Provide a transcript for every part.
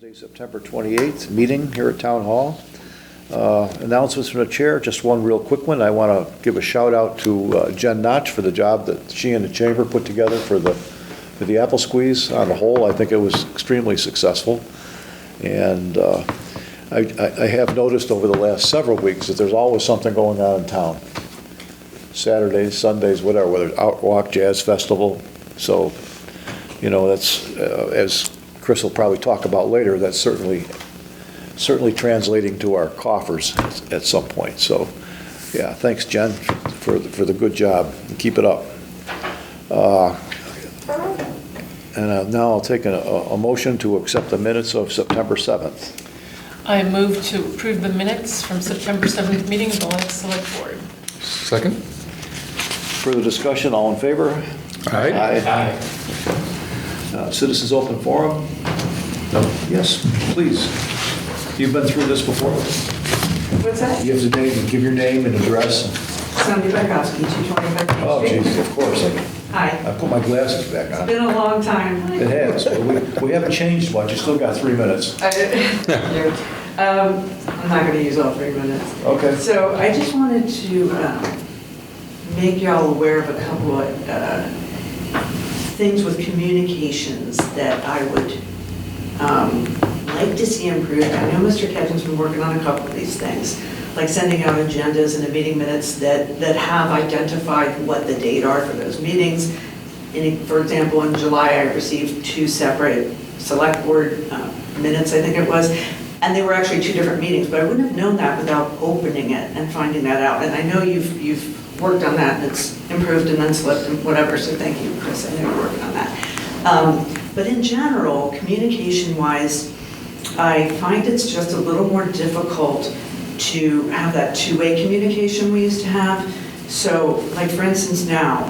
Wednesday, September 28th, meeting here at Town Hall. Announcements from the chair, just one real quick one. I want to give a shout out to Jen Notch for the job that she and the chamber put together for the apple squeeze. On the whole, I think it was extremely successful. And I have noticed over the last several weeks that there's always something going on in town. Saturdays, Sundays, whatever, whether it's Outwalk, Jazz Festival. So, you know, that's, as Chris will probably talk about later, that's certainly translating to our coffers at some point. So, yeah, thanks, Jen, for the good job. Keep it up. And now I'll take a motion to accept the minutes of September 7th. I move to approve the minutes from September 7th meeting of the Lenox Selectboard. Second. Further discussion, all in favor? Aye. Aye. Citizens Open Forum? No. Yes, please. You've been through this before? What's that? You have to give your name and address. Sandy Bekowski, 225 Main Oh, Street. geez, of course. Hi. I put my glasses back on. It's been a long time. It has. We haven't changed much. You still got 3 minutes. I'm not going to use all 3 minutes. Okay. So I just wanted to make y'all aware of a couple of things with communications that I would like to see improved. I know Mr. Ketchum's been working on a couple of these things, like sending out agendas and the meeting minutes that have identified what the date are for those meetings. For example, in July, I received 2 separate select board minutes, I think it was, and they were actually 2 different meetings, but I wouldn't have known that without opening it and finding that out. And I know you've worked on that, and it's improved and then slipped and whatever, so thank you, Chris, I know you're working on that. But in general, communication-wise, I find it's just a little more difficult to have that two-way communication we used to have. So, like for instance now,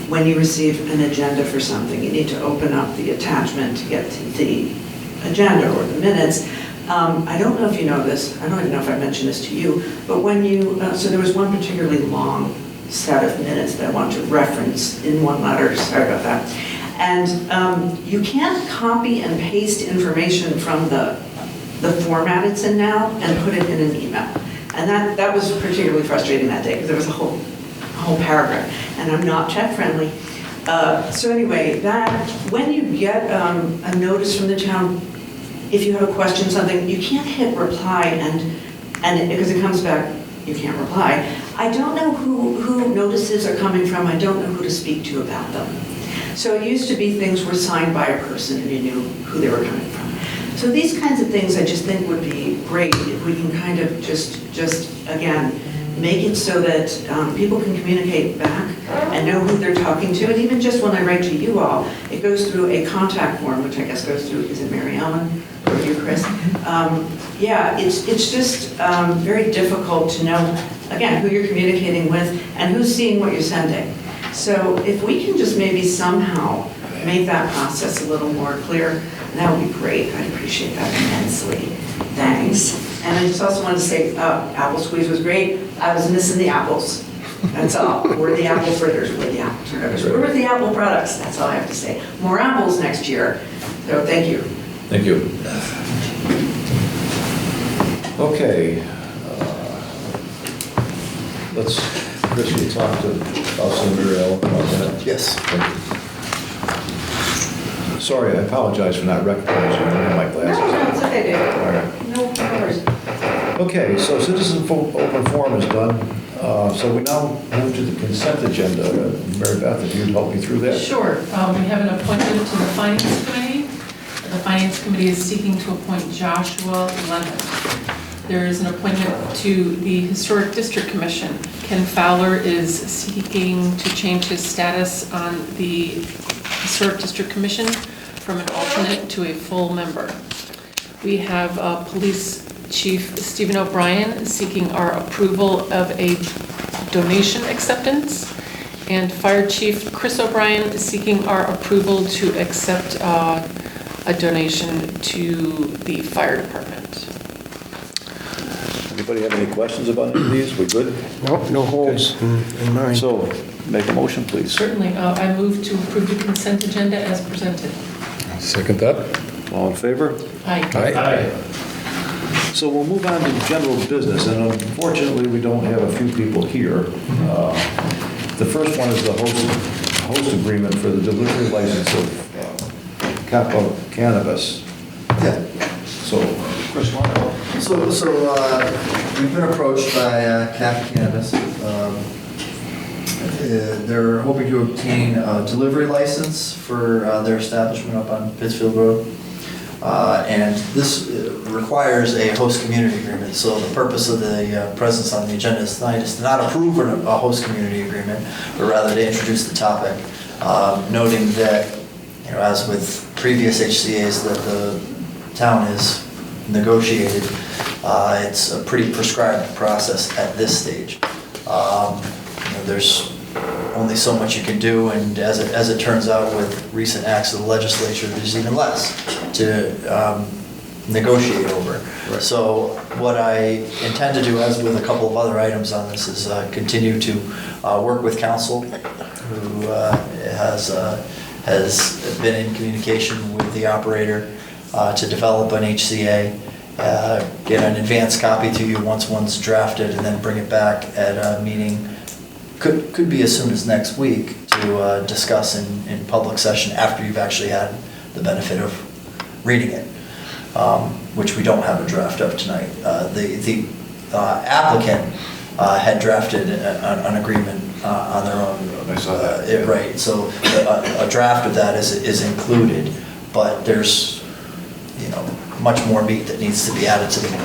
when you receive an agenda for something, you need to open up the attachment to get to the agenda or the minutes. I don't know if you know this, I don't even know if I mentioned this to you, but when you, so there was one particularly long set of minutes that I wanted to reference in one letter, sorry about that. And you can't copy and paste information from the format it's in now and put it in an email. And that was particularly frustrating that day because there was a whole paragraph, and I'm not tech friendly. So anyway, that when you get a notice from the town, if you have a question, something, you can't hit reply and because it comes back, you can't reply. I don't know who notices are coming from. I don't know who to speak to about them. So it used to be things were signed by a person and you knew who they were coming from. So these kinds of things I just think would be great if we can kind of just again, make it so that people can communicate back and know who they're talking to. And even just when I write to you all, it goes through a contact form, which I guess goes through, is it Mary Ellen or you, Chris? Yeah, it's just very difficult to know, again, who you're communicating with and who's seeing what you're sending. So if we can just maybe somehow make that process a little more clear, that would be great. I'd appreciate that immensely. Thanks. And I just also wanted to say, apple squeeze was great. I was missing the apples. That's all. We're the apple fritters. We're the apple turnovers. We're the apple products. That's all I have to say. More apples next year. So thank you. Thank you. Okay. Chris, you talk to us and Mary Ellen about that. Yes. Sorry, I apologize for not recognizing you. I don't have my glasses. No, it's okay, David. All right. No worries. Okay, so Citizen Open Forum is done. So we now move to the consent agenda. Mary Beth, if you'd help me through that. Sure. We have an appointment to the Finance Committee. The Finance Committee is seeking to appoint Joshua Lemon. There is an appointment to the Historic District Commission. Ken Fowler is seeking to change his status on the Historic District Commission from an alternate to a full member. We have Police Chief Stephen O'Brien seeking our approval of a donation acceptance, and Fire Chief Chris O'Brien seeking our approval to accept a donation to the fire department. Anybody have any questions about any of these? We good? No holds in mind. So, make a motion, please. Certainly. I move to approve the consent agenda as presented. Second that. All in favor? Aye. So we'll move on to general business, and unfortunately, we don't have a few people here. The first one is the host agreement for the delivery license of Kappa Cannabis. Yeah. So, Chris, why not? So we've been approached by Cap Cannabis. They're hoping to obtain a delivery license for their establishment up on Pittsfield Road. And this requires a host community agreement. So the purpose of the presence on the agenda tonight is to not approve a host community agreement, but rather to introduce the topic, noting that, you know, as with previous HCA's that the town has negotiated, it's a pretty prescribed process at this stage. You know, there's only so much you can do, and as it turns out with recent acts of the legislature, there's even less to negotiate over. Right. So what I intend to do, as with a couple of other items on this, is continue to work with council, who has been in communication with the operator to develop an HCA, get an advance copy to you once one's drafted, and then bring it back at a meeting. Could be as soon as next week to discuss in public session after you've actually had the benefit of reading it, which we don't have a draft of tonight. The applicant had drafted an agreement on their own. I saw that. Right, so a draft of that is included, but there's, you know, much more meat that needs to be added to the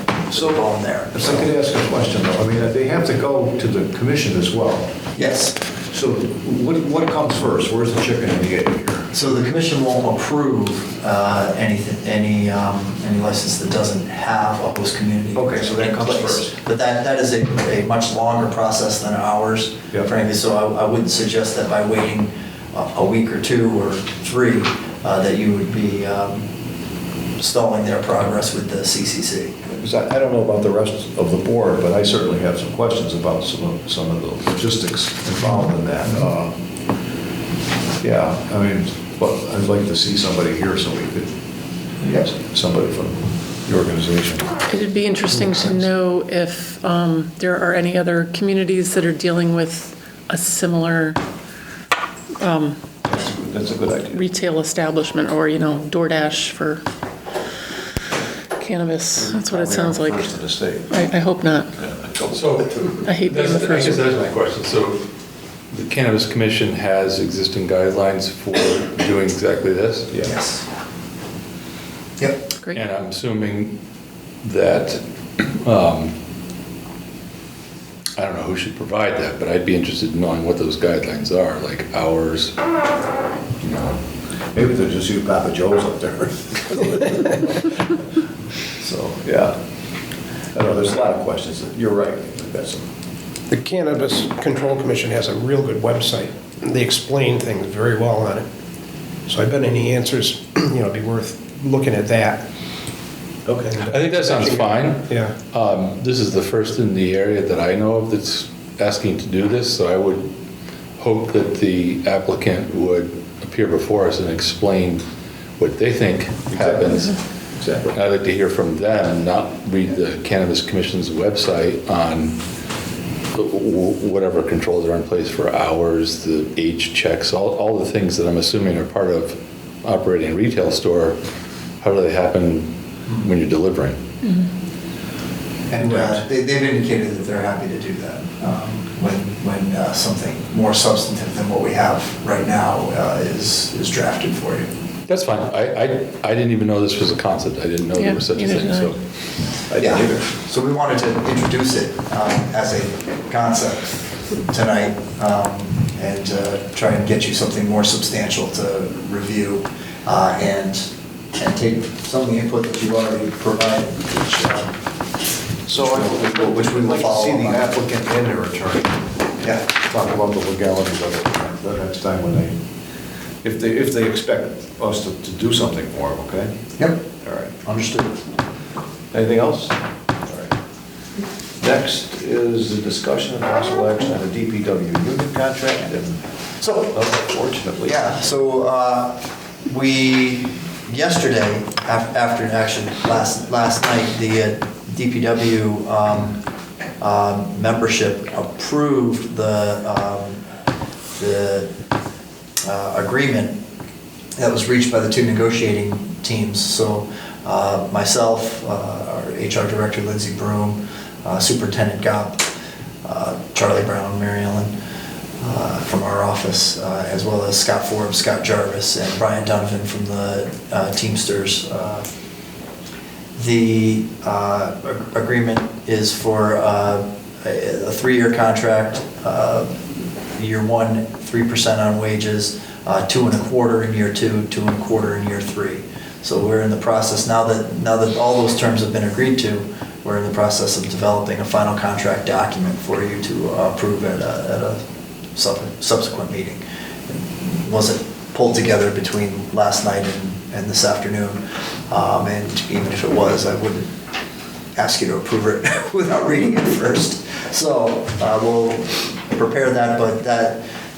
bone there. If I could ask a question, though, I mean, they have to go to the commission as well. Yes. So what comes first? Where's the chicken and the egg here? So the commission won't approve any license that doesn't have a host community. Okay, so that in comes place. first. But that is a much longer process than ours, Yep. frankly. So I wouldn't suggest that by waiting a week or two or three, that you would be stalling their progress with the CCC. Because I don't know about the rest of the board, but I certainly have some questions about some of the logistics involved in that. Yeah, I mean, but I'd like to see somebody here so we could, yes, somebody from the organization. It'd be interesting to know if there are any other communities that are dealing with a similar That's a good idea. retail establishment, or, you know, DoorDash for cannabis. That's what it sounds like. First in the state. I hope not. So, I hate being the I first. guess that's my question. So the Cannabis Commission has existing guidelines for doing exactly this? Yes. Yep. Great. And I'm assuming that, I don't know who should provide that, but I'd be interested in knowing what those guidelines are, like hours, you know. Maybe they'll just use Papa Joe's up there. So, yeah. I know, there's a lot of questions. You're right. We've got some. The Cannabis Control Commission has a real good website. They explain things very well on it. So I bet any answers, you know, be worth looking at that. Okay. I think that sounds fine. Yeah. This is the first in the area that I know of that's asking to do this, so I would hope that the applicant would appear before us and explain what they think happens. Exactly. I'd like to hear from them and not read the Cannabis Commission's website on whatever controls are in place for hours, the age checks, all the things that I'm assuming are part of operating a retail store. How do they happen when you're delivering? And they've indicated that they're happy to do that when something more substantive than what we have right now is drafted for you. That's fine. I didn't even know this was a concept. I didn't know there Yeah, was such a neither thing, did I. so. I didn't either. So we wanted to introduce it as a concept tonight and try and get you something more substantial to review and take some of the input that you've already provided, which we will like to follow see the up on. applicant and their attorney. Yeah. Talk about the legalities of it the next time when if they expect us to do something for them, okay? Yep. All right. Understood. Anything else? All right. Next is the discussion and possible action on the DPW union contract, and So, unfortunately. yeah, so we Yesterday, after actually last night, the DPW membership approved the agreement that was reached by the two negotiating teams. So myself, our HR director Lindsay Broom, Superintendent Gopp, Charlie Brown, Mary Ellen from our office, as well as Scott Forbes, Scott Jarvis, and Brian Donovan from the Teamsters. The agreement is for a 3-year contract. Year 1, 3% on wages, 2.25% in year 2, 2.25% in year 3. So we're in the process now that all those terms have been agreed to. We're in the process of developing a final contract document for you to approve at a subsequent meeting. It wasn't pulled together between last night and this afternoon, and even if it was, I wouldn't ask you to approve it without reading it first. So we'll prepare that, but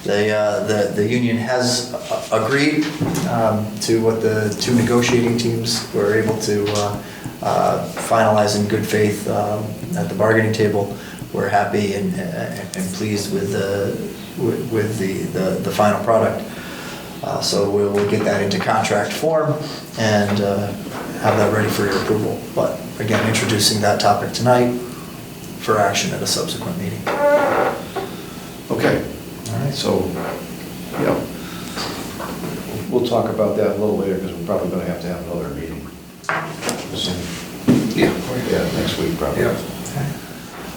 the union has agreed to what the two negotiating teams were able to finalize in good faith at the bargaining table. We're happy and pleased with the final product. So we'll get that into contract form and have that ready for your approval. But again, introducing that topic tonight for action at a subsequent meeting. Okay, all right, so, yeah. We'll talk about that a little later because we're probably going to have another meeting soon. Yeah, next week probably. Yeah.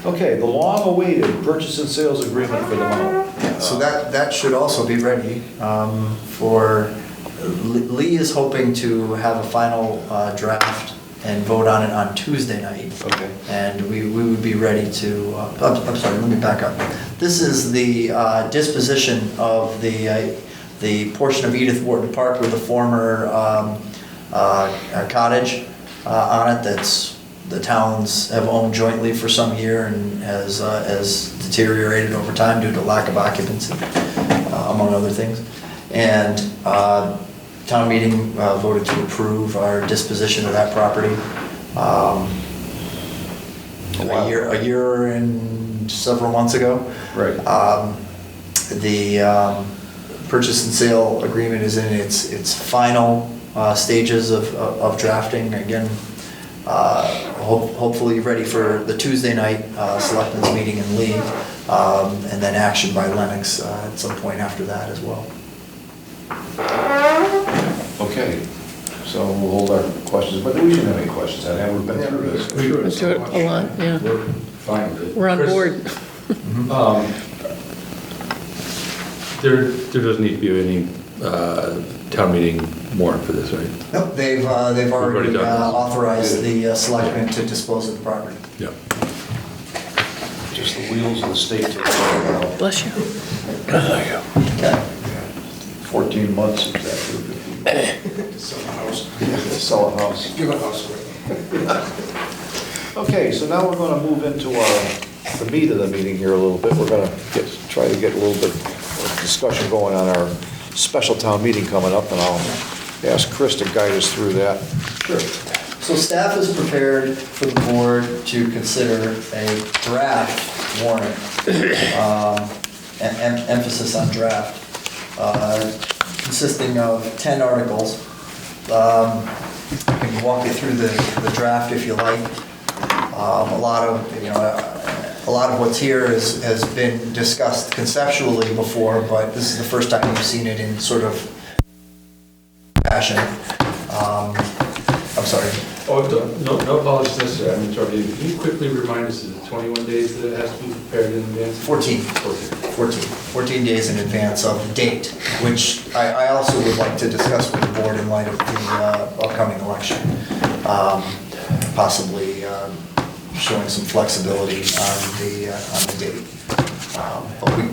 Okay, the long-awaited purchase and sales agreement for the mow. So that should also be ready for, Lee is hoping to have a final draft and vote on it on Tuesday night. Okay. And we would be ready to, I'm sorry, let me back up. This is the disposition of the portion of Edith Wharton Park with the former cottage on it that's the towns have owned jointly for some year and has deteriorated over time due to lack of occupancy, among other things. And town meeting voted to approve our disposition of that property a year and several months ago. Right. The purchase and sale agreement is in its final stages of drafting. Again, hopefully ready for the Tuesday night selectmen's meeting in Lee, and then action by Lenox at some point after that as well. Okay, so we'll hold our questions, but we shouldn't have any questions. I haven't been through this. We do it We do it a lot, yeah. We're fine with it. We're on Chris, board. There doesn't need to be any town meeting warrant for this, right? Nope, they've already done this. authorized the selectmen to dispose of the property. Yeah. Just the wheels of the state take care of it. Bless you. Okay. 14 months exactly. Sell a house. Sell a house. Give a house away. Okay, so now we're going to move into the meat of the meeting here a little bit. We're going to try to get a little bit of discussion going on our special town meeting coming up, and I'll ask Chris to guide us through that. Sure. So staff is prepared for the board to consider a draft warrant, emphasis on draft, consisting of 10 articles. I can walk you through the draft if you like. A lot of what's here has been discussed conceptually before, but this is the first time you've seen it in sort of fashion. I'm sorry. Oh, no apologies necessary. I'm in trouble. Can you quickly remind us of the 21 days that it has to be prepared in advance? 14 days in advance of the date, which I also would like to discuss with the board in light of the upcoming election. Possibly showing some flexibility on the date. But we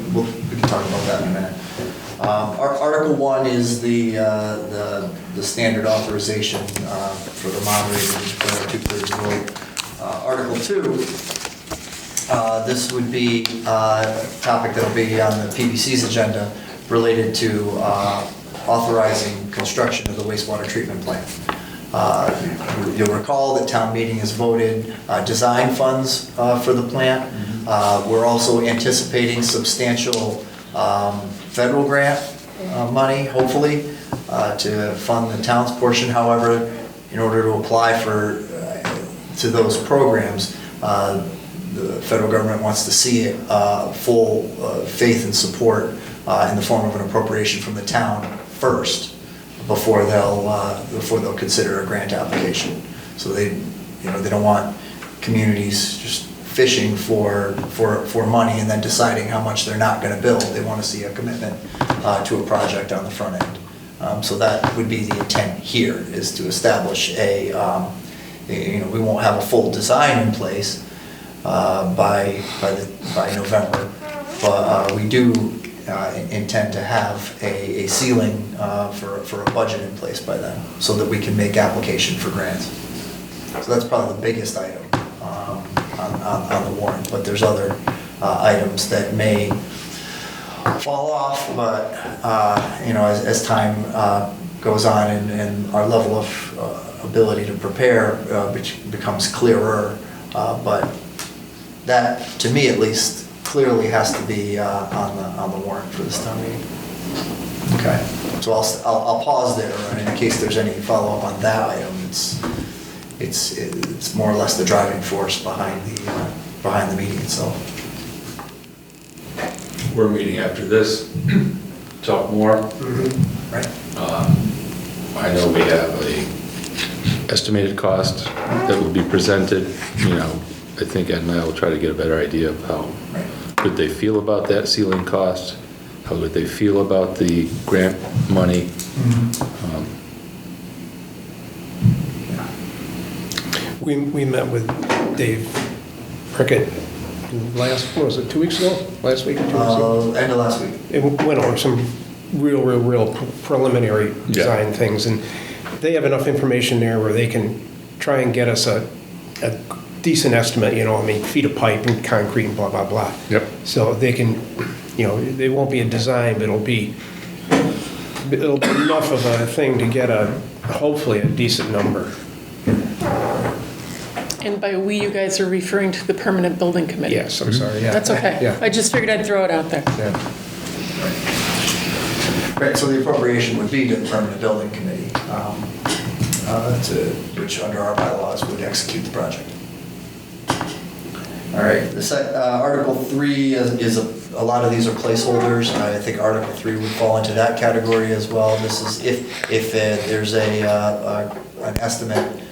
can talk about that in a minute. Article 1 is the standard authorization for the moderator to declare a 2/3 vote. Article 2, this would be a topic that will be on the PBC's agenda related to authorizing construction of the wastewater treatment plant. You'll recall that town meeting has voted design funds for the plant. We're also anticipating substantial federal grant money, hopefully, to fund the town's portion. However, in order to apply to those programs, the federal government wants to see it full faith and support in the form of an appropriation from the town first, before they'll consider a grant application. So they don't want communities just fishing for money and then deciding how much they're not going to build. They want to see a commitment to a project on the front end. So that would be the intent here, is to establish we won't have a full design in place by November, but we do intend to have a ceiling for a budget in place by then, so that we can make application for grants. So that's probably the biggest item on the warrant, but there's other items that may fall off, but as time goes on and our level of ability to prepare becomes clearer, but that, to me at least, clearly has to be on the warrant for this town meeting. Okay, so I'll pause there, and in case there's any follow-up on that item. It's more or less the driving force behind the meeting itself. We're meeting after this, talk more. Right. I know we have a estimated cost that will be presented. I think Ed and I will try to get a better idea of how good they feel about that ceiling cost, how good they feel about the grant money. We met with Dave Prickett was it 2 weeks ago? Last week or 2 weeks ago? End of last week. It went over some real preliminary design things, and they have enough information there where they can try and get us a decent estimate, feet of pipe and concrete and blah, blah, blah. Yep. So they can, they won't be a design, but it'll be enough of a thing to get hopefully a decent number. And by we, you guys are referring to the permanent building committee? Yes, I'm sorry, yeah. That's okay. Yeah. I just figured I'd throw it out there. Yeah. Right, so the appropriation would be to the permanent building committee, which under our bylaws would execute the project. All right, Article 3 is a lot of these are placeholders. I think Article 3 would fall into that category as well. This is if there's an estimate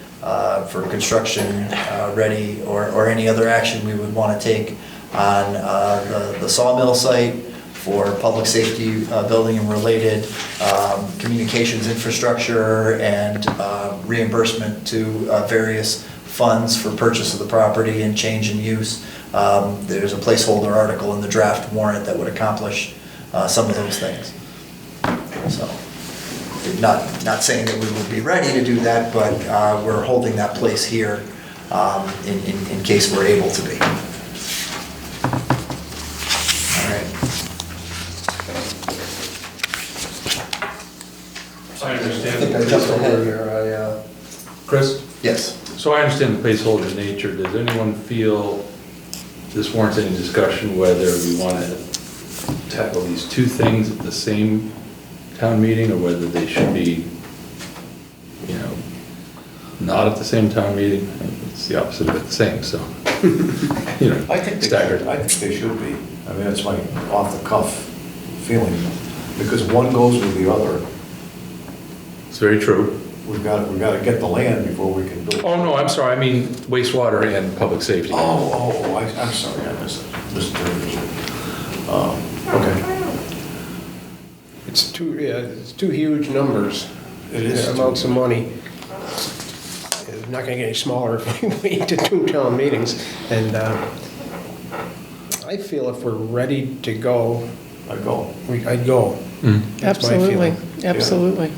for construction ready or any other action we would want to take on the sawmill site for public safety building and related communications infrastructure and reimbursement to various funds for purchase of the property and change in use. There's a placeholder article in the draft warrant that would accomplish some of those things. So, not saying that we would be ready to do that, but we're holding that place here in case we're able to be. All right. I understand. I think I jumped ahead here. Chris? Yes. So I understand the placeholder nature. Does anyone feel this warrants any discussion whether we want to tackle these two things at the same town meeting, or whether they should be, not at the same town meeting? It's the opposite of the same, so, I think staggered. I think they should be. I mean, that's my off-the-cuff feeling, because one goes with the other. It's very true. We've got to get the land before we can build. Oh, no, I'm sorry. I mean wastewater and public safety. I'm sorry, I misheard you. Okay. It's two huge numbers. It is. Amounts of money. It's not going to get any smaller if we wait to do town meetings. And I feel if we're ready to go, I'd go. I'd go. That's my Absolutely, feeling. absolutely.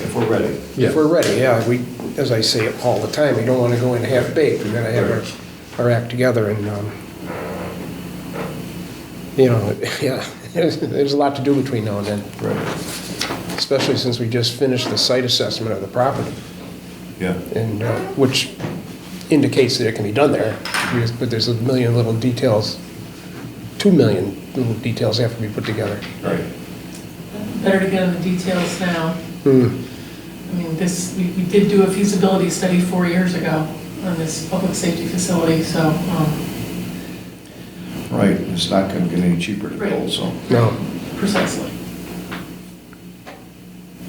If we're ready. If we're ready, yeah. As I say all the time, we don't want to go in half-baked. We've got to have our act together. And, yeah, there's a lot to do between now and then. Right. especially since we just finished the site assessment of the property, Yeah. and, which indicates that it can be done there, but there's a million little details, 2 million little details have to be put together. Right. Better to get on the details now. Hmm. I mean, we did do a feasibility study 4 years ago on this public safety facility, so, Right, it's not gonna get any cheaper to build, Right. so, No. precisely.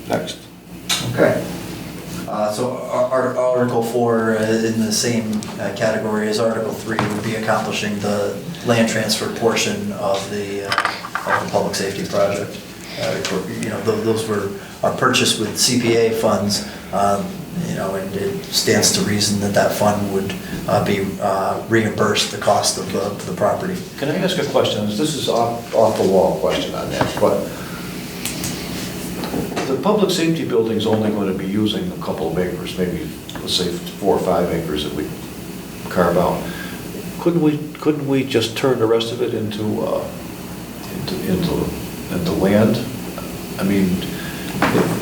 next. Okay. So Article 4 in the same category as Article 3 would be accomplishing the land transfer portion of the public safety project. You know, those are purchased with CPA funds, you know, and it stands to reason that that fund would be reimbursed the cost of the property. Can I ask a question? This is off the wall question on that, but the public safety building's only going to be using a couple of acres, maybe, let's say 4 or 5 acres that we carve out. Couldn't we just turn the rest of it into land? I mean,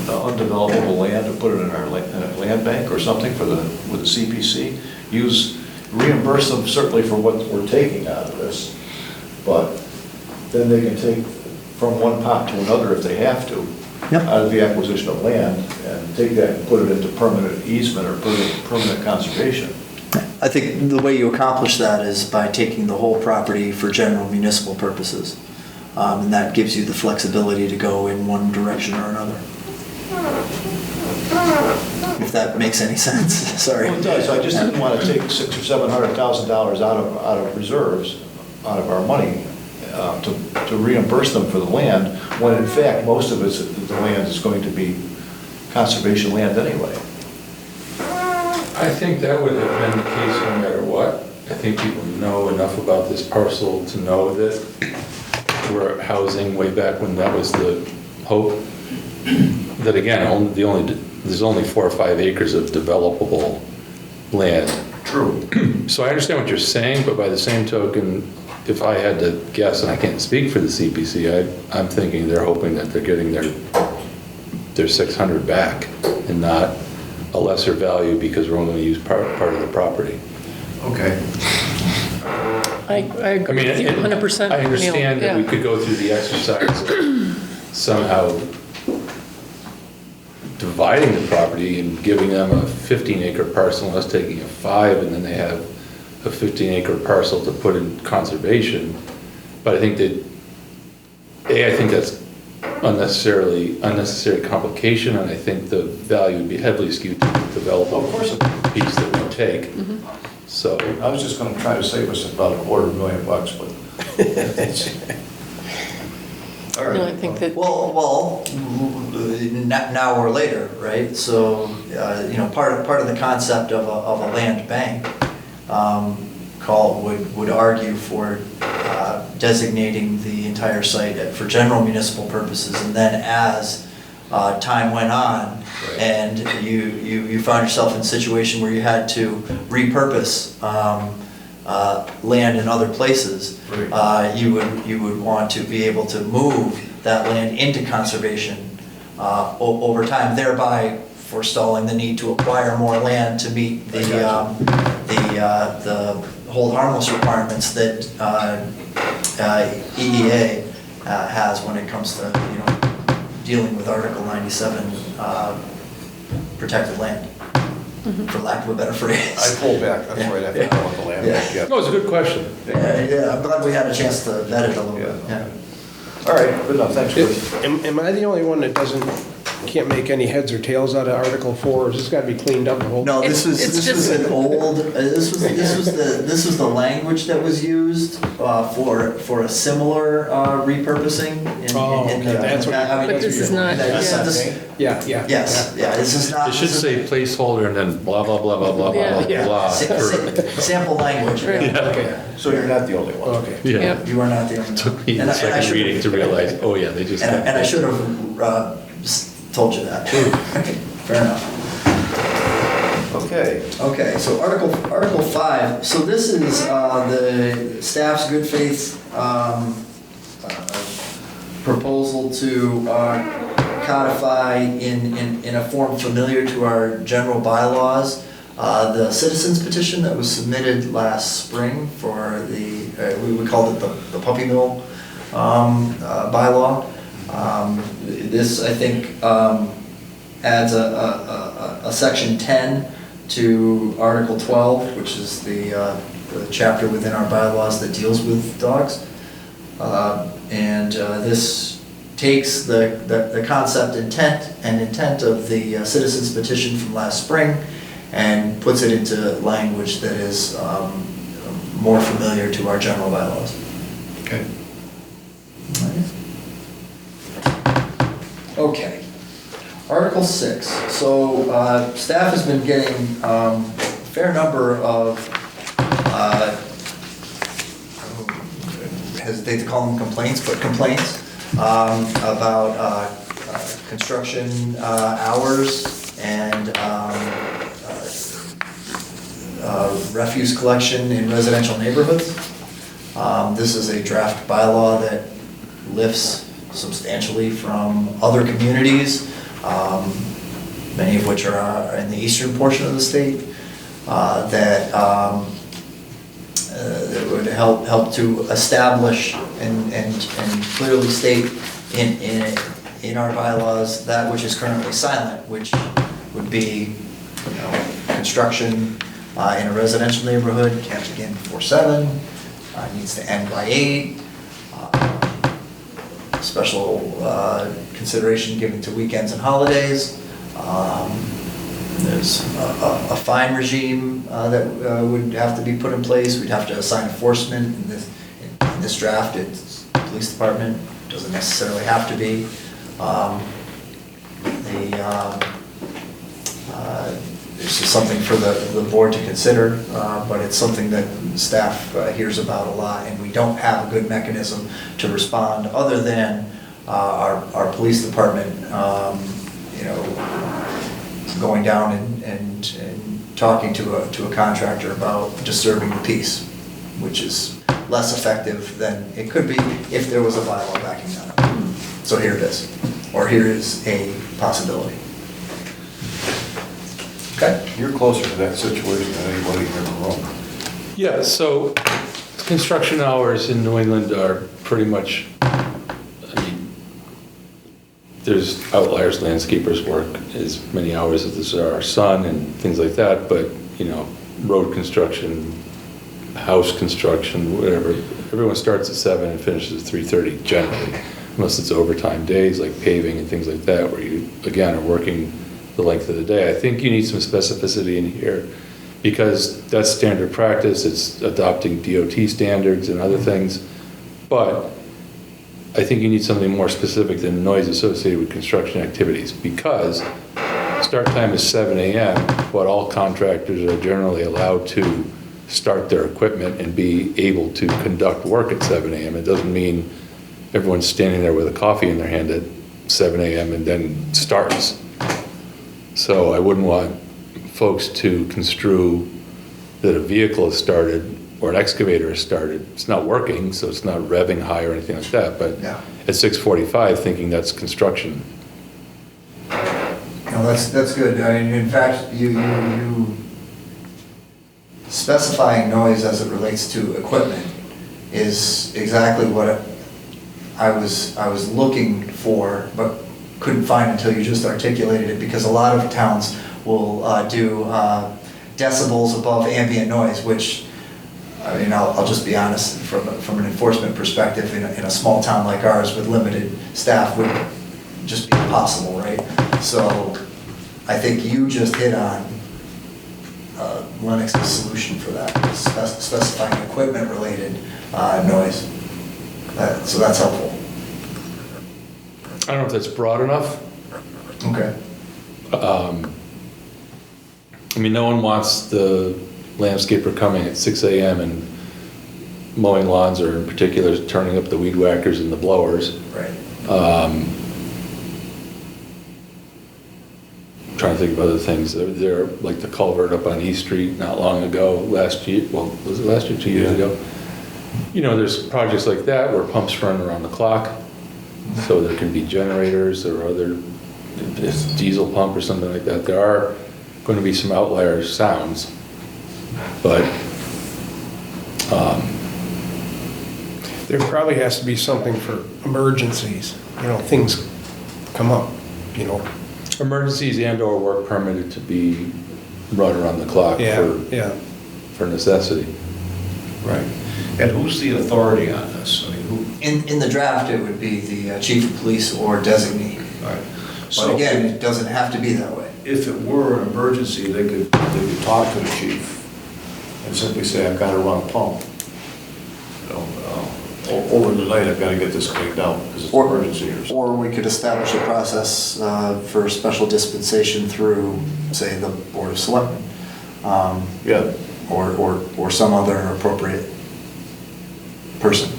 undevelopable land, and put it in our land bank or something with the CPC? Reimburse them certainly for what we're taking out of this, but then they can take from one pot to another if they have to, Yep. out of the acquisition of land, and take that and put it into permanent easement or permanent conservation. I think the way you accomplish that is by taking the whole property for general municipal purposes. And that gives you the flexibility to go in one direction or another. If that makes any sense, sorry. Well, it does, I just didn't want to take $600,000 or $700,000 out of reserves, out of our money, to reimburse them for the land, when in fact, most of the land is going to be conservation land anyway. I think that would have been the case no matter what. I think people know enough about this parcel to know that we're housing way back when that was the hope. That again, there's only 4 or 5 acres of developable land. True. So I understand what you're saying, but by the same token, if I had to guess, and I can't speak for the CPC, I'm thinking they're hoping that they're getting their 600 back and not a lesser value because we're only going to use part of the property. Okay. I agree with you 100%. I understand Neil. that we Yeah. could go through the exercise of somehow dividing the property and giving them a 15-acre parcel and us taking a 5, and then they have a 15-acre parcel to put in conservation. But I think I think that's unnecessary complication, and I think the value would be heavily skewed to the developable Of course. piece that we take. So I was just going to try to save us about $250,000, but. All right. No, I think that, Well, now or later, right? So, you know, part of the concept of a land bank would argue for designating the entire site for general municipal purposes, and then as time went on, Right. and you found yourself in a situation where you had to repurpose land in other places, Right. you would want to be able to move that land into conservation over time, thereby forestalling the need to acquire more land to meet the hold harmless requirements that EEA has when it comes to, you know, dealing with Article 97 protected land, for lack of a better phrase. I pulled back, that's right, I forgot about the land bank, yeah. no, it's a good question. Yeah, I'm glad we had a chance to vet it a little bit, Yeah. yeah. All right, good enough, thanks, Chris. Am I the only one that can't make any heads or tails out of Article 4, or has this got to be cleaned up? The whole? No, this was It's this was an old. This was the language that was used for a similar repurposing. That's what. But this is not, Yeah. Yes, yeah. This is not. It should say placeholder and then blah, blah, blah, blah, blah, blah, Yeah. blah. Sample language. Right. Yeah. Okay, so you're not the only one. Okay. Yeah. Yep. You are not the only one. Took me And the I second should- reading to realize, oh yeah, they just. And I should have told you that. Fair enough. Okay, Okay, so Article 5, so this is the staff's good faith proposal to codify in a form familiar to our general bylaws the citizens petition that was submitted last spring for we called it the puppy mill bylaw. This, I think, adds a section 10 to Article 12, which is the chapter within our bylaws that deals with dogs. And this takes the concept intent of the citizens petition from last spring and puts it into language that is more familiar to our general bylaws. Okay. Okay. Article 6. So staff has been getting a fair number of, I hesitate to call them complaints, but complaints about construction hours and refuse collection in residential neighborhoods. This is a draft bylaw that lifts substantially from other communities, many of which are in the eastern portion of the state, that would help to establish and clearly state in our bylaws that which is currently silent, which would be, construction in a residential neighborhood can't begin before 7, needs to end by 8. Special consideration given to weekends and holidays. There's a fine regime that would have to be put in place. We'd have to assign enforcement. In this draft, it's the police department. Doesn't necessarily have to be. This is something for the board to consider, but it's something that staff hears about a lot, and we don't have a good mechanism to respond other than our police department, going down and talking to a contractor about disturbing the peace, which is less effective than it could be if there was a bylaw backing that up. So here it is, or here is a possibility. Okay. You're closer to that situation than anybody in the room. Yeah, so construction hours in New England are pretty much, there's outliers, landscapers work as many hours as there are sun and things like that, but, road construction, house construction, whatever, everyone starts at 7 and finishes at 3:30 generally, unless it's overtime days like paving and things like that, where you, again, are working the length of the day. I think you need some specificity in here because that's standard practice. It's adopting DOT standards and other things, but I think you need something more specific than noise associated with construction activities, because start time is 7 a.m., but all contractors are generally allowed to start their equipment and be able to conduct work at 7 a.m. It doesn't mean everyone's standing there with a coffee in their hand at 7 a.m. and then starts. So I wouldn't want folks to construe that a vehicle has started or an excavator has started. It's not working, so it's not revving high or anything like that, but Yeah. at 6:45 thinking that's construction. No, that's good. I mean, in fact, you specifying noise as it relates to equipment is exactly what I was looking for, but couldn't find until you just articulated it, because a lot of towns will do decibels above ambient noise, which, I mean, I'll just be honest, from an enforcement perspective, in a small town like ours with limited staff would just be impossible, right? So I think you just hit on Lenox's solution for that, specifying equipment-related noise. So that's helpful. I don't know if that's broad enough. Okay. I mean, no one wants the landscaper coming at 6 a.m. and mowing lawns, or in particular turning up the weed whackers and the blowers. Right. Trying to think of other things. There, like the culvert up on East Street not long ago, last year, well, was it last year, 2 years ago? There's projects like that where pumps run around the clock, so there can be generators or other if it's a diesel pump or something like that, there are going to be some outlier sounds. But There probably has to be something for emergencies, things come up, emergencies and/or work permitted to be run around the clock Yeah. for necessity. Right. And who's the authority on this? I mean, who? In the draft, it would be the chief of police or designee. Right. But So again, it doesn't have to be that way. if it were an emergency, they could talk to the chief and simply say, I've got to run a pump. You know, over the night, I've got to get this cleaned out because it's an emergency or something. Or we could establish a process for special dispensation through, say, the Board of Selectmen. Yeah. Or some other appropriate person.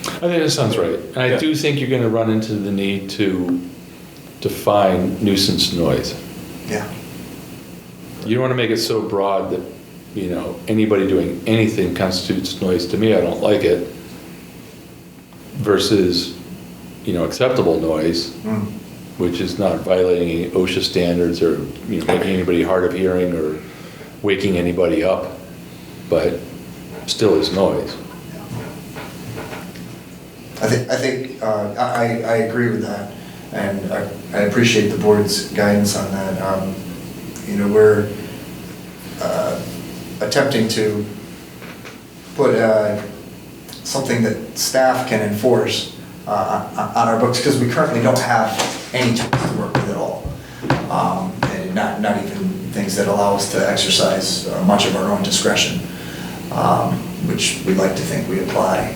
I think that sounds right. And I Yeah. do think you're going to run into the need to define nuisance noise. Yeah. You don't want to make it so broad that, anybody doing anything constitutes noise. To me, I don't like it. Versus, acceptable noise, which is not violating any OSHA standards or, making anybody hard of hearing or waking anybody up, but still is noise. I agree with that, and I appreciate the board's guidance on that. We're attempting to put something that staff can enforce on our books, because we currently don't have any tools to work with at all. And not even things that allow us to exercise much of our own discretion, which we'd like to think we apply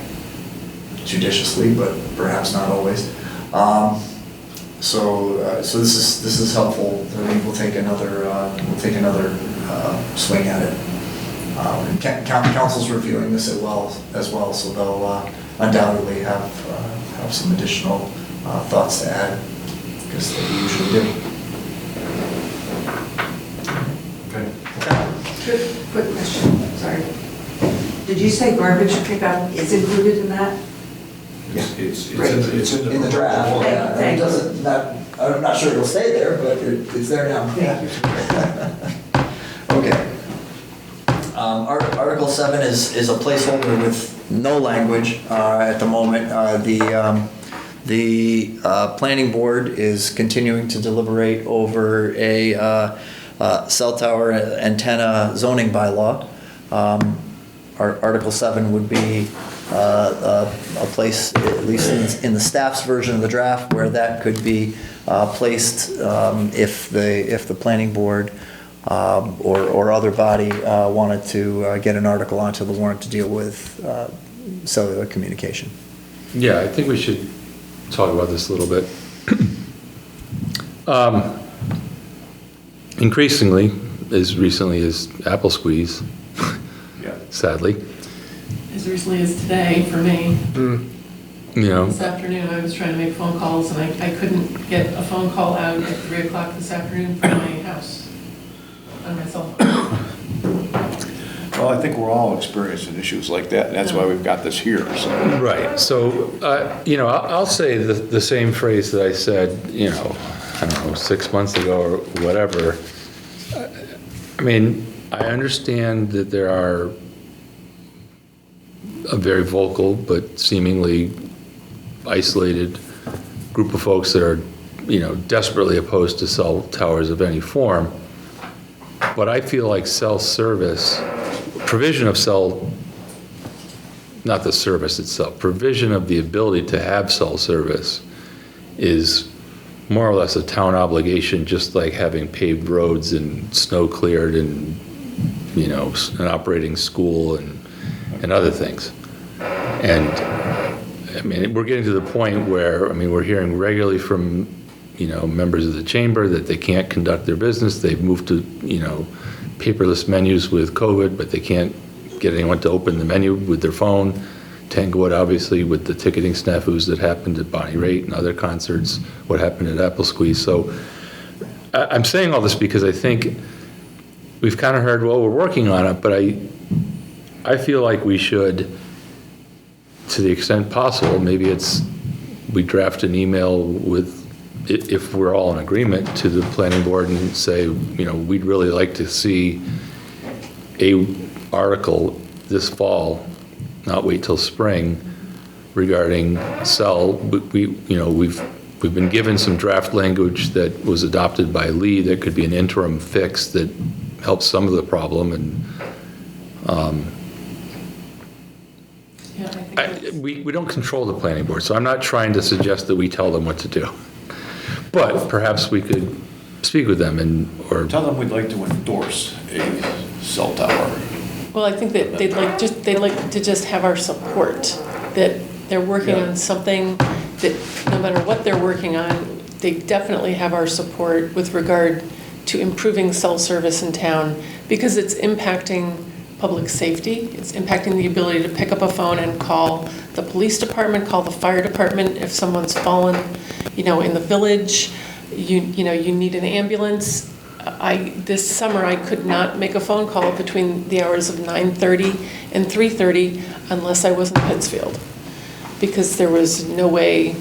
judiciously, but perhaps not always. So this is helpful. I mean, we'll take another swing at it. Council's reviewing this as well, so they'll undoubtedly have some additional thoughts to add, because they usually do. Okay. Quick question, sorry. Did you say garbage pickup is included in that? It's Great. In the draft, yeah. Thank It you. doesn't, I'm not sure it'll stay there, but it's there now. Thank you. Okay. Article 7 is a placeholder with no language at the moment. The planning board is continuing to deliberate over a cell tower antenna zoning bylaw. Article 7 would be a place, at least in the staff's version of the draft, where that could be placed if the planning board or other body wanted to get an article onto the warrant to deal with cellular communication. Yeah, I think we should talk about this a little bit. Increasingly, as recently as Apple Squeeze, sadly. As recently as today, for me, You this know, afternoon, I was trying to make phone calls, and I couldn't get a phone call out at 3 o'clock this afternoon from my house on my cell phone. Well, I think we're all experiencing issues like that, and that's why we've got this here, so. right, so, I'll say the same phrase that I said, I don't know, 6 months ago or whatever. I mean, I understand that there are a very vocal but seemingly isolated group of folks that are, desperately opposed to cell towers of any form. But I feel like cell service, provision of cell, not the service itself, provision of the ability to have cell service is more or less a town obligation, just like having paved roads and snow cleared and, an operating school and other things. And, I mean, we're getting to the point where, we're hearing regularly from, members of the chamber that they can't conduct their business. They've moved to, paperless menus with COVID, but they can't get anyone to open the menu with their phone. Tanglewood, obviously, with the ticketing snafus that happened at Bonnie Raitt and other concerts, what happened at Apple Squeeze. So I'm saying all this because I think we've kind of heard, well, we're working on it, but I feel like we should, to the extent possible, maybe we draft an email with if we're all in agreement, to the planning board and say, you know, we'd really like to see a article this fall, not wait till spring, regarding cell. We've been given some draft language that was adopted by Lee that could be an interim fix that helps some of the problem, and Yeah, I think we don't control the planning board, so I'm not trying to suggest that we tell them what to do. But perhaps we could speak with them or Tell them we'd like to endorse a cell tower. Well, I think that they'd like to just have our support, that they're working Yeah. on something that no matter what they're working on, they definitely have our support with regard to improving cell service in town, because it's impacting public safety. It's impacting the ability to pick up a phone and call the police department, call the fire department if someone's fallen, in the village. You need an ambulance. This summer, I could not make a phone call between the hours of 9:30 and 3:30 unless I was in Pittsfield, because there was no way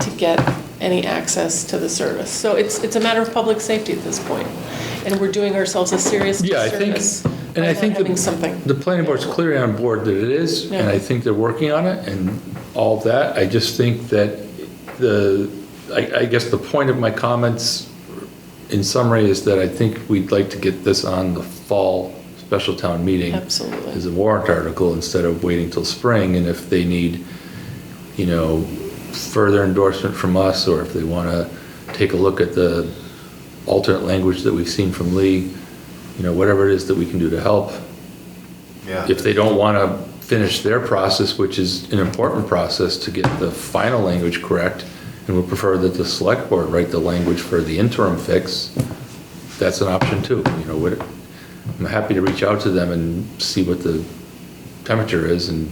to get any access to the service. So it's a matter of public safety at this point, and we're doing ourselves a serious disservice by not having something. the planning board's clearly on board that it is, and I think they're working on it and all of that. I just think that I guess the point of my comments in summary is that I think we'd like to get this on the fall special town meeting. Absolutely. As a warrant article instead of waiting till spring, and if they need, further endorsement from us, or if they want to take a look at the alternate language that we've seen from Lee, whatever it is that we can do to help. Yeah. If they don't want to finish their process, which is an important process to get the final language correct, and would prefer that the select board write the language for the interim fix, that's an option too. I'm happy to reach out to them and see what the temperature is, and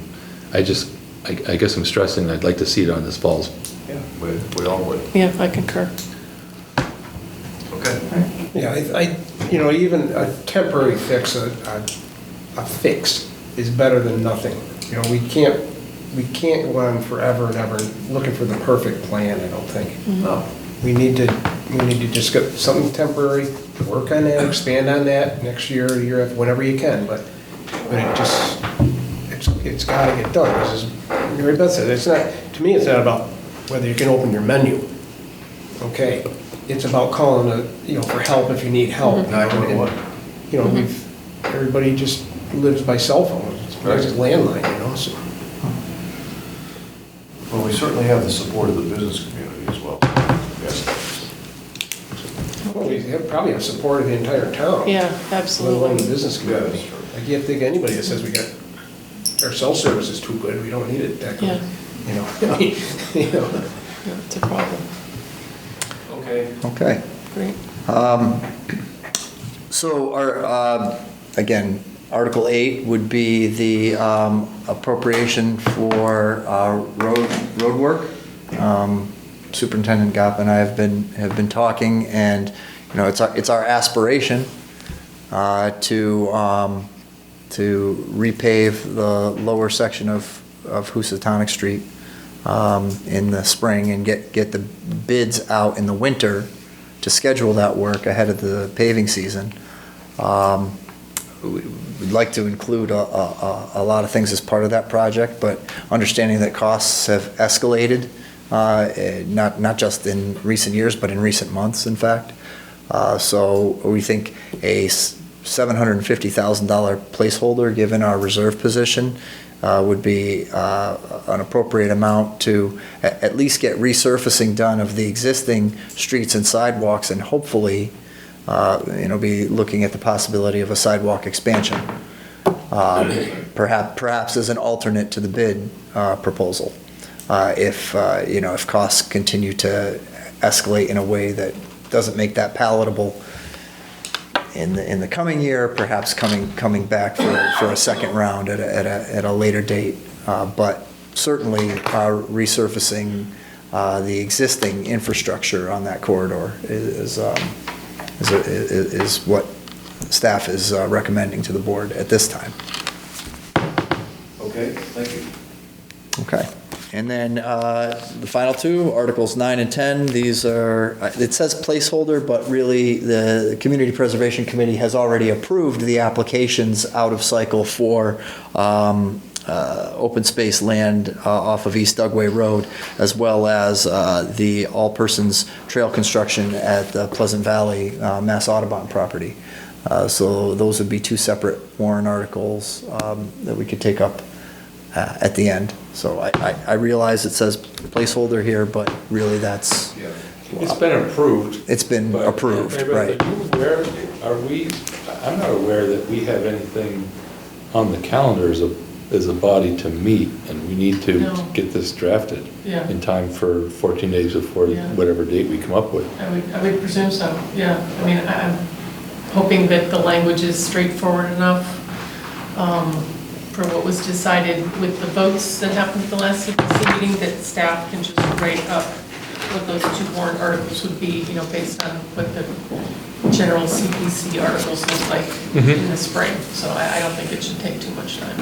I guess I'm stressing I'd like to see it on this fall's. Yeah, we all would. Yeah, I concur. Okay. Yeah, even a temporary fix, a fix is better than nothing. We can't go on forever and ever looking for the perfect plan, I don't think. No. We need to just get something temporary, work on that, expand on that next year, the year after, whenever you can, but it's gotta get done. As Mary Beth said, to me, it's not about whether you can open your menu. Okay, it's about calling for help if you need help. 911. Everybody just lives by cell phone, it's just landline, so. Well, we certainly have the support of the business community as well. Yes. Well, we probably have support of the entire town. Yeah, Let alone the absolutely. business community. Yeah, that's true. I can't think of anybody that says our cell service is too good, we don't need it that good. Yeah, it's a problem. Okay. Okay. Great. So again, Article 8 would be the appropriation for road work. Superintendent Gopp and I have been talking, and it's our aspiration to repave the lower section of Housatonic Street in the spring and get the bids out in the winter to schedule that work ahead of the paving season. We'd like to include a lot of things as part of that project, but understanding that costs have escalated, not just in recent years, but in recent months, in fact. So we think a $750,000 placeholder, given our reserve position, would be an appropriate amount to at least get resurfacing done of the existing streets and sidewalks, and hopefully be looking at the possibility of a sidewalk expansion, perhaps as an alternate to the bid proposal, if costs continue to escalate in a way that doesn't make that palatable in the coming year, perhaps coming back for a second round at a later date, but certainly resurfacing the existing infrastructure on that corridor is what staff is recommending to the board at this time. Okay, thank you. Okay. And then the final two, Articles 9 and 10, these are, it says placeholder, but really the Community Preservation Committee has already approved the applications out of cycle for open space land off of East Dugway Road, as well as the All Persons Trail construction at the Pleasant Valley Mass Audubon property. So those would be two separate warrant articles that we could take up at the end. So I realize it says placeholder here, but really that's, It's been approved. it's been but- approved, Mary Beth, right? Are you aware, I'm not aware that we have anything on the calendar as a body to meet, and we need to No. get this drafted Yeah. in time for 14 days before Yeah. whatever date we come up with. I would presume so, yeah. I mean, I'm hoping that the language is straightforward enough for what was decided with the votes that happened at the last CPC meeting, that staff can just write up what those two warrant articles would be, you know, based on what the general CPC articles look like in the spring. So I don't think it should take too much time.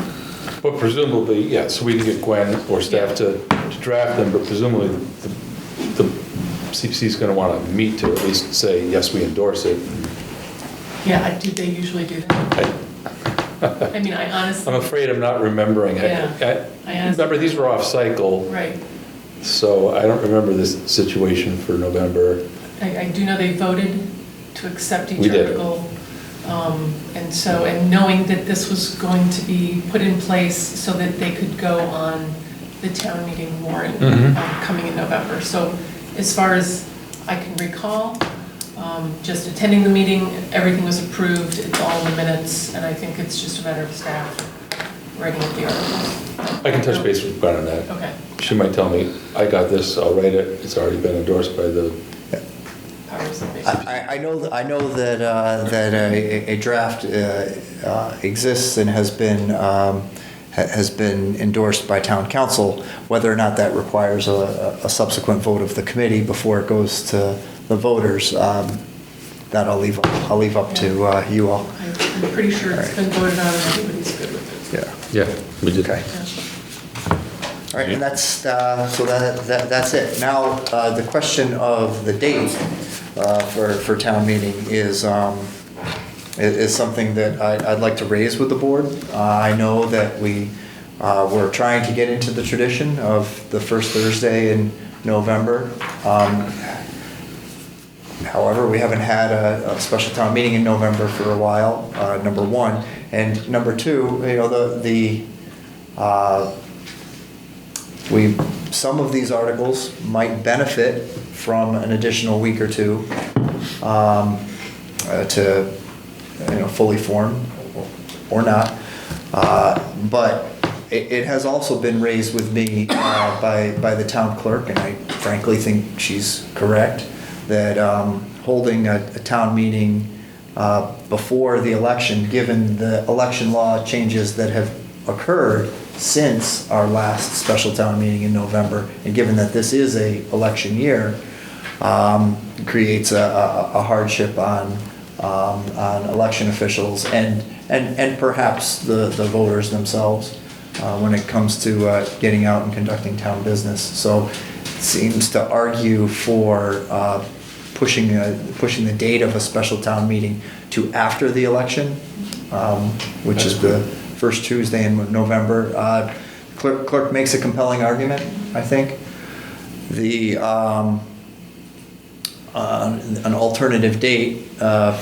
But presumably, yes, we can get Gwen or staff to draft them, but presumably the CPC is going to want to meet to at least say, yes, we endorse it. Yeah, do they usually do that? I mean, I honestly. I'm afraid I'm not remembering. Yeah, I honestly- Remember, these were off cycle, Right. so I don't remember this situation for November. I do know they voted to accept each We did. article. And knowing that this was going to be put in place so that they could go on the town meeting warrant coming in November. So as far as I can recall, just attending the meeting, everything was approved, it's all in the minutes, and I think it's just a matter of staff writing up the articles. I can touch base with Gwen on that. Okay. She might tell me, I got this, I'll write it, it's already been endorsed by the, Powers that be. I know that a draft exists and has been endorsed by town council. Whether or not that requires a subsequent vote of the committee before it goes to the voters, that I'll leave up to you all. I'm pretty sure it's been voted on and everybody's good with it. Yeah. yeah, we did. Okay. Yeah. All right, and that's, so that's it. Now, the question of the date for town meeting is something that I'd like to raise with the board. I know that we're trying to get into the tradition of the first Thursday in November. However, we haven't had a special town meeting in November for a while, number one. And number two, you know, some of these articles might benefit from an additional week or two to, you know, fully form or not. But it has also been raised with me by the town clerk, and I frankly think she's correct, that holding a town meeting before the election, given the election law changes that have occurred since our last special town meeting in November, and given that this is a election year, creates a hardship on election officials and perhaps the voters themselves when it comes to getting out and conducting town business. So it seems to argue for pushing the date of a special town meeting to after the election, which is the first Tuesday in November. Clerk makes a compelling argument, I think. An alternative date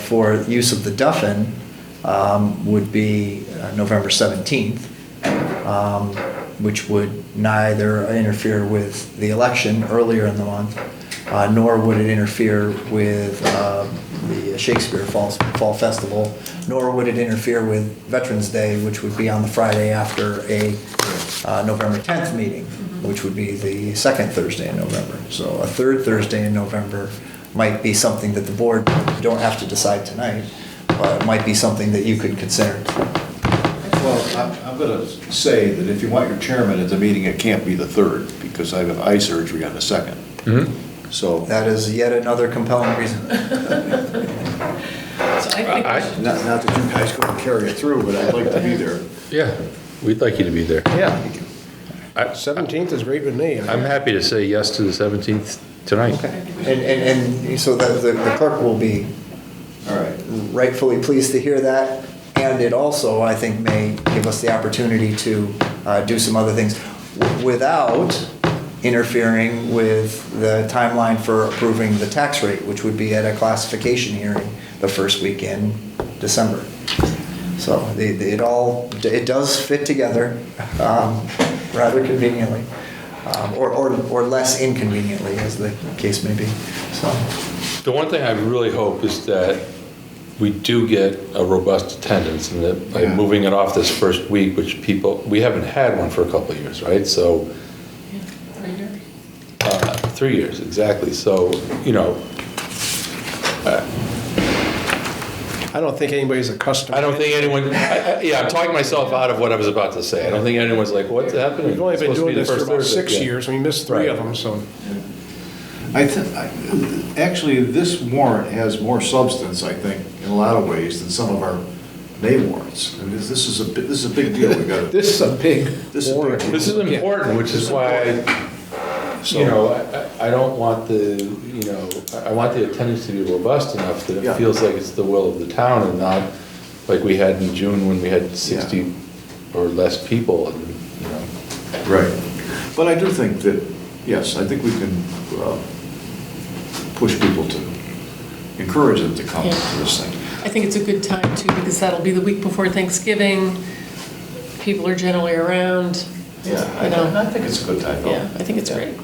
for use of the Duffin would be November 17th, which would neither interfere with the election earlier in the month, nor would it interfere with the Shakespeare Fall Festival, nor would it interfere with Veterans Day, which would be on the Friday after a November 10th meeting, which would be the second Thursday in November. So a third Thursday in November might be something that the board, you don't have to decide tonight, but it might be something that you could consider. Well, I'm going to say that if you want your chairman at the meeting, it can't be the 3rd, because I have eye surgery on the 2nd. So. That is yet another compelling reason. So I think we should Not that you guys couldn't carry it through, but I'd like to be there. Yeah, we'd like you to be there. Yeah. 17th is great with me. I'm happy to say yes to the 17th tonight. And so that the clerk will be All right. rightfully pleased to hear that. And it also, I think, may give us the opportunity to do some other things without interfering with the timeline for approving the tax rate, which would be at a classification hearing the first week in December. So it does fit together rather conveniently, or less inconveniently, as the case may be. So The one thing I really hope is that we do get a robust attendance, and that by Yeah. moving it off this first week, which we haven't had one for a couple of years, right? So, 3 years, exactly. So, I don't think anybody's accustomed. I don't think anyone, I'm talking myself out of what I was about to say. I don't think anyone's like, what's happening? We've only been It's supposed to be doing the this for first about Thursday. 6 Yeah. years, and we missed 3 Right. of them, so. Actually, this warrant has more substance, I think, in a lot of ways than some of our May warrants. I mean, this is a big deal. We got to. This is a big This is big. warrant. This is important, which is why, I don't want I want the attendance to be robust enough that Yeah. it feels like it's the will of the town and not like we had in June when we had 60 or less people and, Right. But I do think that, yes, I think we can push people to, encourage them to come Yeah. to this thing. I think it's a good time too, because that'll be the week before Thanksgiving. People are generally around. Yeah, I know. I think it's a good time. Yeah, I think it's great.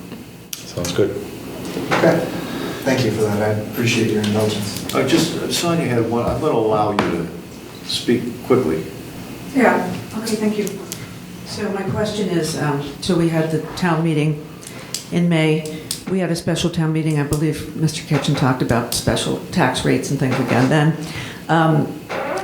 sounds good. okay, thank you for that. I appreciate your indulgence. Sonia had one, I'm going to allow you to speak quickly. Yeah, okay, thank you. So my question is, so we had the town meeting in May. We had a special town meeting, I believe Mr. Kitchen talked about special tax rates and things again then.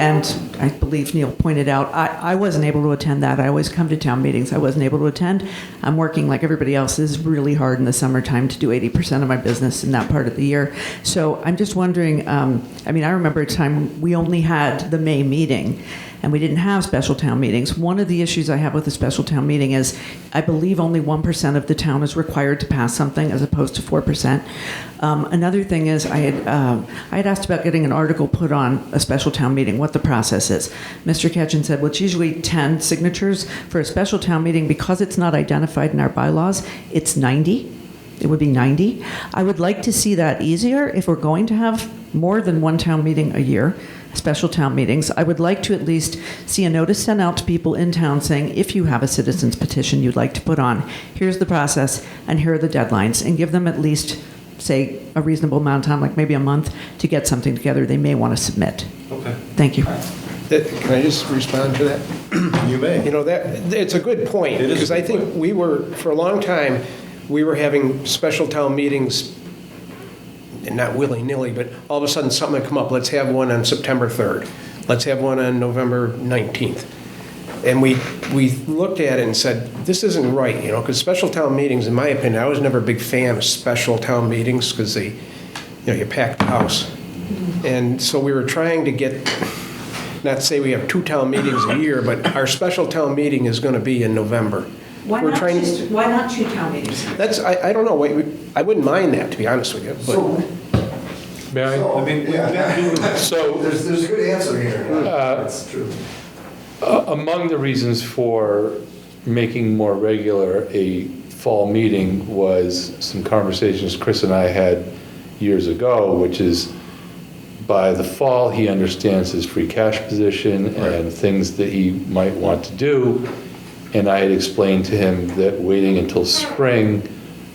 And I believe Neil pointed out, I wasn't able to attend that. I always come to town meetings. I wasn't able to attend. I'm working like everybody else. This is really hard in the summertime to do 80% of my business in that part of the year. So I'm just wondering, I remember a time we only had the May meeting and we didn't have special town meetings. One of the issues I have with the special town meeting is I believe only 1% of the town is required to pass something as opposed to 4%. Another thing is I had asked about getting an article put on a special town meeting, what the process is. Mr. Ketchen said, well, it's usually 10 signatures. For a special town meeting, because it's not identified in our bylaws, it's 90. It would be 90. I would like to see that easier if we're going to have more than one town meeting a year, special town meetings. I would like to at least see a notice sent out to people in town saying, if you have a citizen's petition you'd like to put on, here's the process and here are the deadlines, and give them at least, say, a reasonable amount of time, like maybe a month, to get something together they may want to submit. Okay. Thank you. Can I just respond to that? You may. It's a good point, It is a because I good think point. we were, for a long time, we were having special town meetings, and not willy-nilly, but all of a sudden something would come up. Let's have one on September 3rd. Let's have one on November 19th. And we looked at it and said, this isn't right, because special town meetings, in my opinion, I was never a big fan of special town meetings because you pack the house. And so we were trying to get, not to say we have 2 town meetings a year, but our special town meeting is going to be in November. Why not two town meetings? I don't know, I wouldn't mind that, to be honest with you, but. May I? I mean, we've been doing So, There's a good answer here. That's true. among the reasons for making more regular a fall meeting was some conversations Chris and I had years ago, which is by the fall, he understands his free cash position and things that he might want to do. And I had explained to him that waiting until spring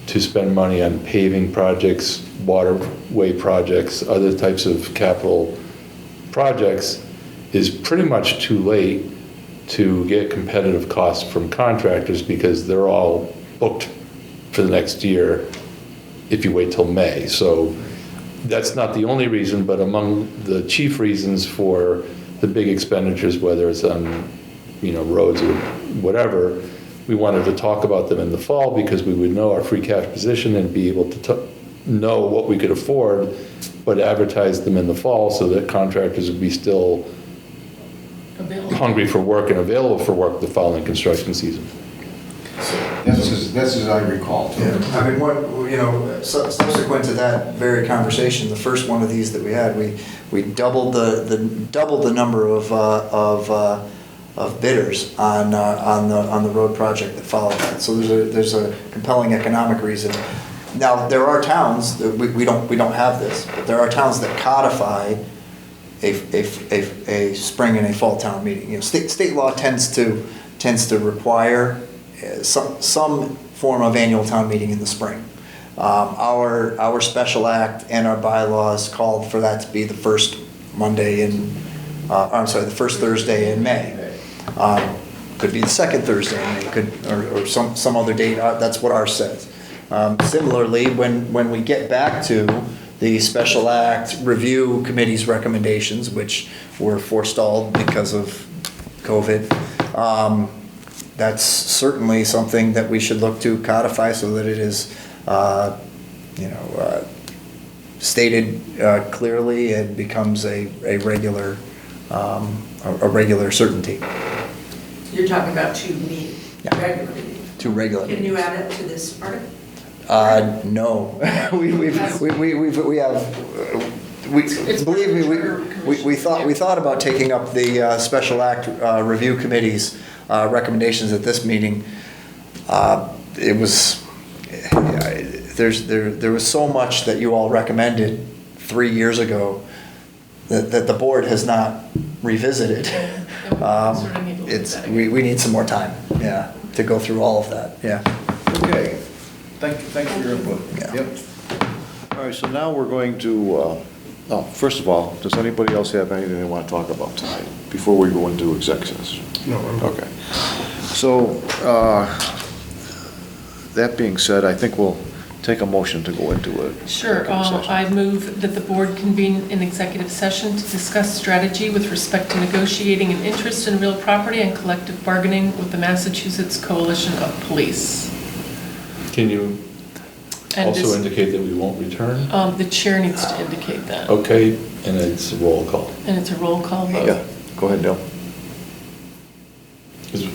to spend money on paving projects, waterway projects, other types of capital projects is pretty much too late to get competitive costs from contractors because they're all booked for the next year if you wait till May. So that's not the only reason, but among the chief reasons for the big expenditures, whether it's on roads or whatever, we wanted to talk about them in the fall because we would know our free cash position and be able to know what we could afford, but advertise them in the fall so that contractors would be still Available. hungry for work and available for work the following construction season. That's as I recall, too. Yeah, I mean, subsequent to that very conversation, the first one of these that we had, we doubled the number of bidders on the road project that followed that. So there's a compelling economic reason. Now, there are towns that we don't have this, but there are towns that codify a spring and a fall town meeting. You know, state law tends to require some form of annual town meeting in the spring. Our special act and our bylaws called for that to be the first Monday in, the first Thursday in May. Could be the second Thursday in May, or some other date. That's what ours says. Similarly, when we get back to the special act review committee's recommendations, which were forestalled because of COVID, that's certainly something that we should look to codify so that it is, stated clearly and becomes a regular certainty. You're talking about 2 meetings, Yeah. regular meetings. 2 regular. Can you add it to this article? No. We thought about taking up the special act review committee's recommendations at this meeting. There was so much that you all recommended 3 years ago that the board has not revisited. We need some more time, yeah, to go through all of that, yeah. Okay. Thank you for your input. Yeah. Yep. All right, so now we're going to, first of all, does anybody else have anything they want to talk about tonight before we go into executive session? No, I'm good. Okay. So, that being said, I think we'll take a motion to go into it. Sure. I move that the board convene an executive session to discuss strategy with respect to negotiating an interest in real property and collective bargaining with the Massachusetts Coalition of Police. Can you And also this- indicate that we won't return? The chair needs to indicate that. Okay, and it's a roll call. And it's a roll call vote. Yeah, go ahead, Dale.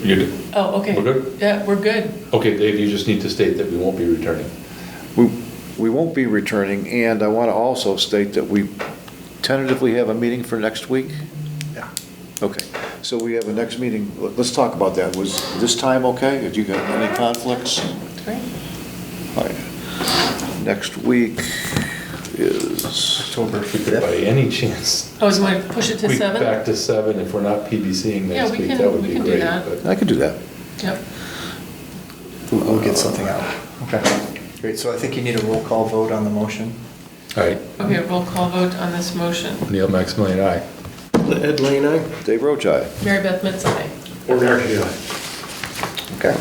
You're good? Oh, okay. We're good? Yeah, we're good. Okay, Dave, you just need to state that we won't be returning. We won't be returning, and I want to also state that we tentatively have a meeting for next week. Yeah. Okay, so we have a next meeting, let's talk about that. Was this time okay? Did you have any conflicts? Great. All right. Next week is, October, if we could by any chance. Oh, is you want to push it to Week 7? back to 7, if we're not PBCing Yeah, next we week, can- that would we be can do great. that. but- I could do that. Yep. We'll get something out. Okay. Great, so I think you need a roll call vote on the motion. All right, Okay, roll call vote on this motion. Neil Maximilian, aye. Ed Lane, aye? Dave Roach, aye. Mary Beth Metz, aye. Or actually, Okay.